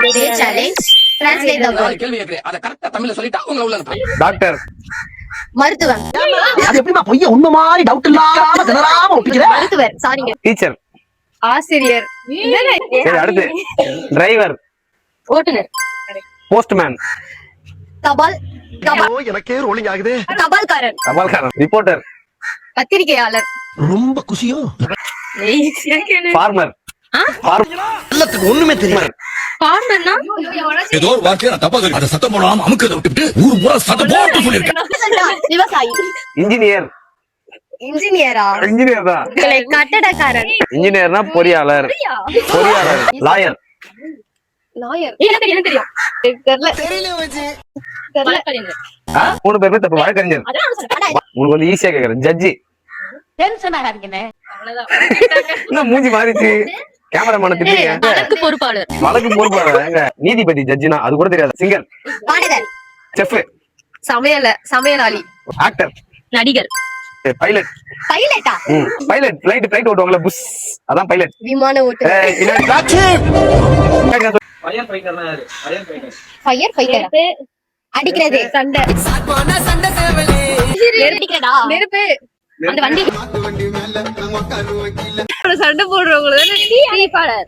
They challenge. Translate the word. கேள்வி கேக்குறேன் அத கரெக்ட்டா தமிழ்ல சொல்லிட்டா உங்களை உள்ள அனுப்பு. டாக்டர். மருத்துவம். அது எப்படிமா பொய்ய உண்மை மாதிரி டவுட் இல்லாம திணறாம ஒப்பிக்கிற? மருத்துவர். சாரிங்க. டீச்சர். ஆசிரியர். சரி அடுத்து. டிரைவர். ஓட்டுநர். போஸ்ட்மேன். தபால். எனக்கே ரோலிங் ஆகுது. தபால்காரர். தபால்காரன். ரிப்போர்ட்டர். பத்திரிகையாளர். ரொம்ப குஷியோ. ஃபார்மர். எல்லாத்துக்கு ஒண்ணுமே தெரியும். ஃபார்மர்னா ஏதோ ஒரு வார்த்தையை நான் தப்பா சொல்லி அத சத்தம் போடாம அமுக்கத விட்டுட்டு ஊர் பூரா சத்தம் போட்டு சொல்லிருக்கேன். விவசாயி. இன்ஜினியர். இன்ஜினியரா? இன்ஜினியர் தான். கட்டடக்காரர். இன்ஜினியர்னா பொறியாளர். பொறியாளர். லாயர். லாயர். எனக்கு தெரியும். தெரியல வச்சு. மூணு பேருமே தப்பு. வழக்கறிஞர். உங்களுக்கு வந்து ஈஸியா கேக்குறேன். ஜட்ஜி. டென்ஷன் ஆகாதீங்கனே. என்ன மூஞ்சி மாறிச்சு? கேமராமேன் திட்டுறீங்க. வழக்கு பொறுப்பாளர். வழக்கு பொறுப்பாளர். நீதிபதி ஜட்ஜினா அது கூட தெரியாது. சிங்கர். பாடகர். செஃப். சமையலாளி. ஆக்டர். நடிகர். பைலட். பைலட்டா? Pilot flight ஓட்டுவாங்கல புஸ். அதான் பைலட். விமான ஓட்டுநர். ஃபயர் ஃபைட்டர்னா யாரு? Fire fighter. Fire fighter. அடிக்கிறது. சண்டை. அடிக்கிறடா. நெருப்பு. அந்த வண்டி சண்டை போடுறவங்க தானே. தீயணைப்பாளர்.